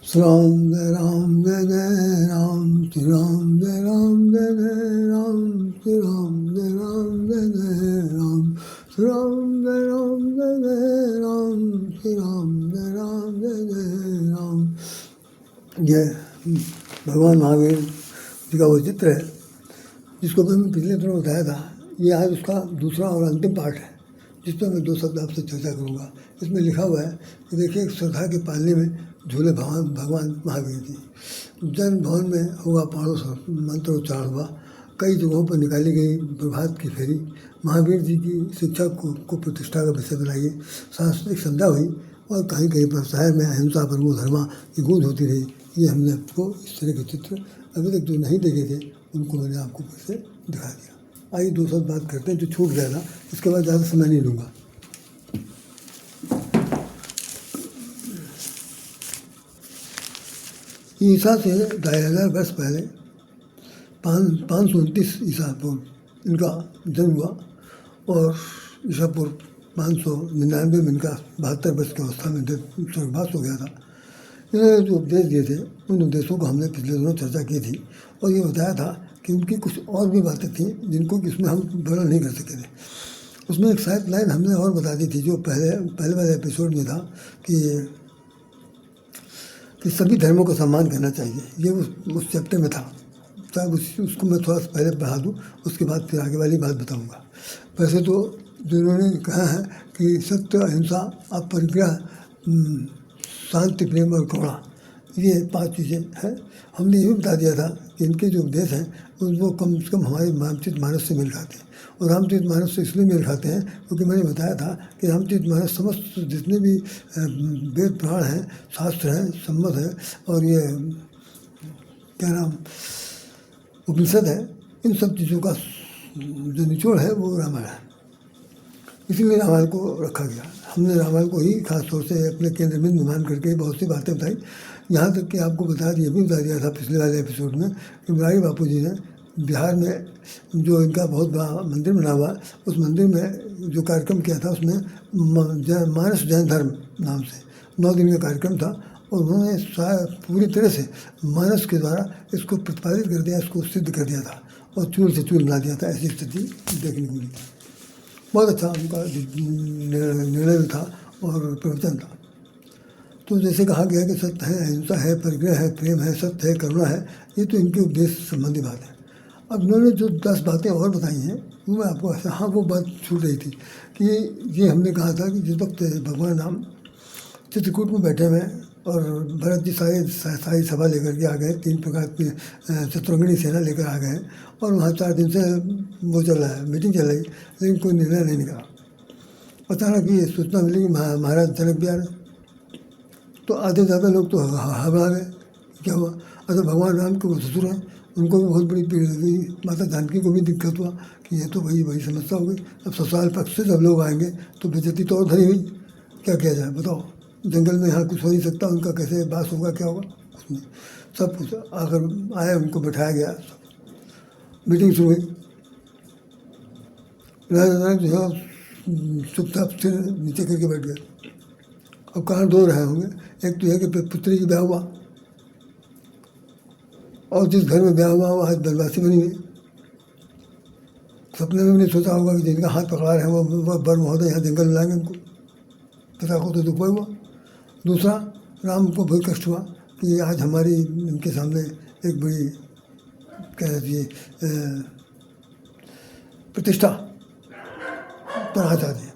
श्री राम जय राम जय जय राम, श्री राम जय राम जय जय राम, श्री राम जय राम जय जय राम, श्री राम जय राम जय जय राम, श्री राम जय राम जय जय राम। ये भगवान महावीर जी का वो चित्र है जिसको मैं पिछले दिनों बताया था। ये आज उसका दूसरा और अंतिम पार्ट है जिस पर मैं 2 शब्द आपसे चर्चा करूँगा। इसमें लिखा हुआ है कि देखिए, श्रद्धा के पालने में झूले भगवान महावीर जी। जन भवन में हुआ पाड़ोस मंत्र उच्चारण हुआ, कई जगहों पर निकाली गई प्रभात की फेरी, महावीर जी की शिक्षा को प्रतिष्ठा का विषय बनाइए, सांस्कृतिक संध्या हुई और कहीं कहीं पर शहर में अहिंसा परमो धर्मा की गूंज होती रही। ये हमने आपको इस तरह के चित्र अभी तक जो नहीं देखे थे उनको मैंने आपको फिर से दिखा दिया। आइए 2 शब्द बात करते हैं जो छूट गया था, इसके बाद ज़्यादा समय नहीं लूँगा। ईसा से 2500 वर्ष पहले 529 ईसा पूर्व इनका जन्म हुआ और ईसा पूर्व 599 में इनका 72 वर्ष की अवस्था में स्वर्गवास हो गया था। इन्होंने जो उपदेश दिए थे उन उपदेशों को हमने पिछले दिनों चर्चा की थी और ये बताया था कि उनकी कुछ और भी बातें थी जिनको कि इसमें हम वर्णन नहीं कर सके थे। उसमें एक साइड लाइन हमने और बता दी थी जो पहले वाले एपिसोड में था कि सभी धर्मों का सम्मान करना चाहिए। ये उस चैप्टर में था। शायद उसको मैं थोड़ा सा पहले बढ़ा दूँ, उसके बाद फिर आगे वाली बात बताऊँगा। वैसे तो जो इन्होंने कहा है कि सत्य, अहिंसा, अपरिग्रह, शांति, प्रेम और करुणा, ये 5 चीज़ें हैं। हमने ये भी बता दिया था कि इनके जो उपदेश हैं वो कम से कम हमारे रामचरितमानस से मेल खाते हैं। और रामचरितमानस से इसलिए मेल खाते हैं क्योंकि मैंने बताया था कि रामचरितमानस समस्त जितने भी वेद पुराण हैं, शास्त्र हैं, सम्मत है और ये क्या नाम उपनिषद है, इन सब चीज़ों का जो निचोड़ है वो रामायण है। इसीलिए रामायण को रखा गया। हमने रामायण को ही खास तौर से अपने केंद्र में मान करके बहुत सी बातें बताई। यहाँ तक कि आपको ये भी बता दिया था पिछले वाले एपिसोड में कि मुरारी बापू जी ने बिहार में जो इनका बहुत बड़ा मंदिर बना हुआ, उस मंदिर में जो कार्यक्रम किया था उसमें मानस जैन धर्म नाम से 9 दिन का कार्यक्रम था और उन्होंने पूरी तरह से मानस के द्वारा इसको प्रतिपादित कर दिया, इसको सिद्ध कर दिया था और चूल से चूल मिला दिया था। ऐसी स्थिति देखने को मिली। बहुत अच्छा उनका निर्णय भी था और प्रवचन था। तो जैसे कहा गया कि सत्य है, अहिंसा है, परिग्रह है, प्रेम है, सत्य है, करुणा है, ये तो इनके उपदेश संबंधी बात है। अब इन्होंने जो 10 बातें और बताई हैं वो मैं आपको हाँ वो बात छूट रही थी कि ये हमने कहा था कि जिस वक्त भगवान राम चित्रकूट में बैठे हुए और भरत जी सारी सभा लेकर के आ गए, 3 प्रकार की चतुरंगिणी सेना लेकर आ गए और वहाँ 4 दिन से वो चल रहा है, मीटिंग चल रही, लेकिन कोई निर्णय नहीं निकला। अचानक ये सूचना मिली कि महाराज जनक भी आ रहे। तो आधे ज़्यादा लोग तो घबरा गए, क्या हुआ? अच्छा, भगवान राम के वो ससुर हैं, उनको भी बहुत बड़ी पीड़ हुई, माता जानकी को भी दिक्कत हुआ कि ये तो वही समस्या हो गई। अब ससुराल पक्ष से जब लोग आएंगे तो बेइज्जती तो और धरी हुई, क्या किया जाए बताओ? जंगल में यहाँ कुछ हो नहीं सकता, उनका कैसे बास होगा, क्या होगा? कुछ नहीं, सब कुछ आकर आए, उनको बैठाया गया, मीटिंग शुरू हुई। राजा जनक जो है चुपचाप से नीचे करके बैठ गए। अब कारण 2 रहे होंगे, एक तो यह कि पुत्री की ब्याह हुआ और जिस घर में ब्याह हुआ वो आज बनवासी बनी हुई। सपने में भी नहीं सोचा होगा कि जिनका हाथ पकड़ा रहे हैं वो बर महोदय यहाँ जंगल में लाएंगे उनको। पिता को तो दुख हुआ। दूसरा, राम को बहुत कष्ट हुआ कि आज हमारी इनके सामने एक बड़ी क्या कहती है प्रतिष्ठा पर आ जाती है।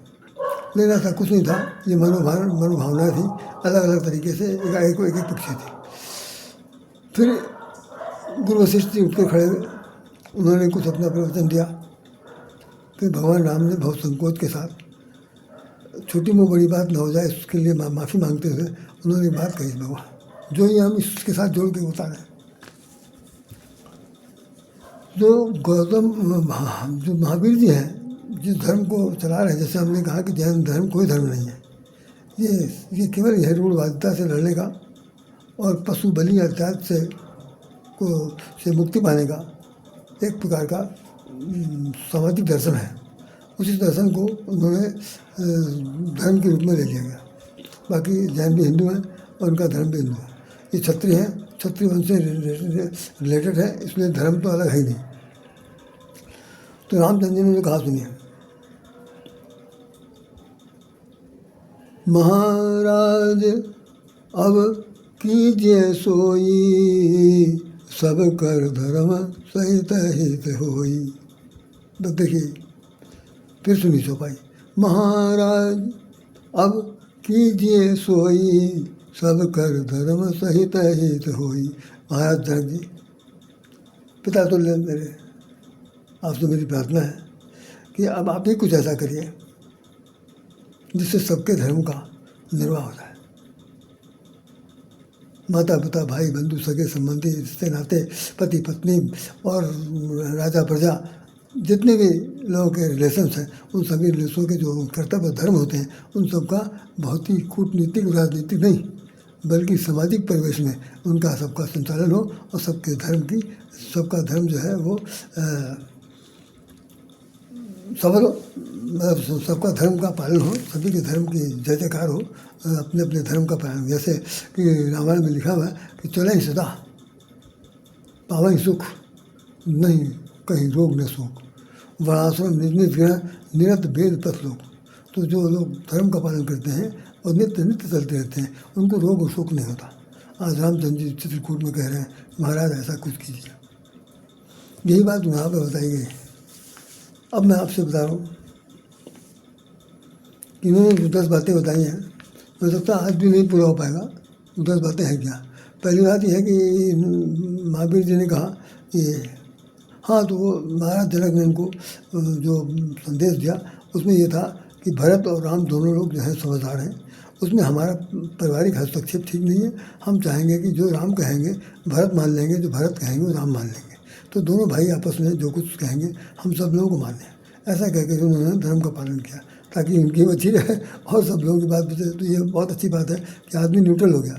लेकिन ऐसा कुछ नहीं था, ये मनोभावना थी, अलग अलग तरीके से एक पक्षी थी। फिर गुरु वशिष्ठ जी उठकर खड़े हुए, उन्होंने कुछ अपना प्रवचन दिया। फिर भगवान राम ने बहुत संकोच के साथ, छोटी में बड़ी बात ना हो जाए इसके लिए माफ़ी मांगते हुए उन्होंने बात कही भगवान, जो ये हम इसके साथ जोड़ के बता रहे हैं। जो गौतम जो महावीर जी हैं, जिस धर्म को चला रहे हैं, जैसे हमने कहा कि जैन धर्म कोई धर्म नहीं है, ये केवल यह रूढ़वादिता से लड़ने का और पशु बलि अर्थात से मुक्ति पाने का एक प्रकार का सामाजिक दर्शन है। उसी दर्शन को उन्होंने धर्म के रूप में ले लिया गया। बाकी जैन भी हिंदू हैं और उनका धर्म भी हिंदू है। ये क्षत्रिय हैं, क्षत्रिय वंश से रिलेटेड है, इसलिए धर्म तो अलग है ही नहीं। तो रामचंद्र जी ने कहा, सुनिए, महाराज अब कीजिए सोई, सब कर धर्म सहित हित होई। तो देखिए फिर सुनी चौपाई, महाराज अब कीजिए सोई, सब कर धर्म सहित हित होई। महाराज जनक जी, पिता तो मेरे, आपसे मेरी प्रार्थना है कि अब आप ही कुछ ऐसा करिए जिससे सबके धर्म का निर्वाह हो जाए। माता पिता भाई बंधु सगे संबंधी रिश्ते नाते पति पत्नी और राजा प्रजा जितने भी लोगों के रिलेशंस हैं, उन सभी रिलेशनों के जो कर्तव्य धर्म होते हैं, उन सब का बहुत ही कूटनीतिक राजनीतिक नहीं बल्कि सामाजिक परिवेश में उनका सबका संचालन हो और सबका धर्म जो है वो सबल हो, मतलब सबका धर्म का पालन हो, सभी के धर्म की जय जयकार हो, अपने अपने धर्म का पालन। जैसे कि रामायण में लिखा हुआ है कि चलें सदा पावई सुख, नहीं कहीं रोग न शोक, वर्णाश्रम निज निज गृह निरत भेद पथ लोग। तो जो लोग धर्म का पालन करते हैं और नित्य नित्य चलते रहते हैं, उनको रोग और शोक नहीं होता। आज रामचंद्र जी चित्रकूट में कह रहे हैं, महाराज ऐसा कुछ कीजिए। यही बात वहाँ पर बताई गई। अब मैं आपसे बता रहा हूँ कि इन्होंने जो 10 बातें बताई हैं, हो सकता है आज भी नहीं पूरा हो पाएगा। 10 बातें हैं क्या? पहली बात यह है कि महावीर जी ने कहा कि हाँ, तो वो महाराज जनक ने उनको जो संदेश दिया उसमें ये था कि भरत और राम दोनों लोग जो हैं समझदार हैं, उसमें हमारा पारिवारिक हस्तक्षेप ठीक नहीं है। हम चाहेंगे कि जो राम कहेंगे भरत मान लेंगे, जो भरत कहेंगे वो राम मान लेंगे। तो दोनों भाई आपस में जो कुछ कहेंगे हम सब लोगों को माने। ऐसा कहकर उन्होंने धर्म का पालन किया ताकि उनकी अच्छी रहे और सब लोगों की बात बचे। तो ये बहुत अच्छी बात है कि आदमी न्यूट्रल हो गया,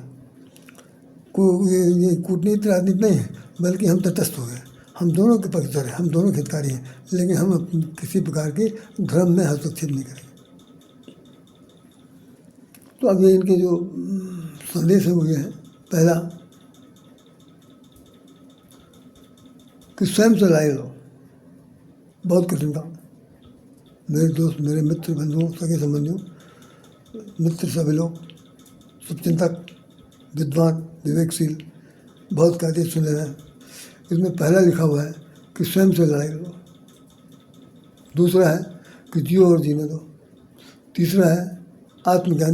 ये कूटनीति राजनीति नहीं है, बल्कि हम तटस्थ हो गए। हम दोनों के पक्षधर हैं, हम दोनों के हितकारी हैं, लेकिन हम किसी प्रकार की धर्म में हस्तक्षेप नहीं करेंगे। तो अब ये इनके जो संदेश है वो ये है, पहला कि स्वयं से लड़ाई लो, बहुत कठिन काम। मेरे दोस्त, मेरे मित्र, बंधुओं, सगे संबंधियों, मित्र सभी लोग, शुभचिंतक, विद्वान, विवेकशील, बहुत कहते सुन रहे हैं। इसमें पहला लिखा हुआ है कि स्वयं से लड़ाई लो, दूसरा है कि जियो और जीने दो, तीसरा है आत्मज्ञान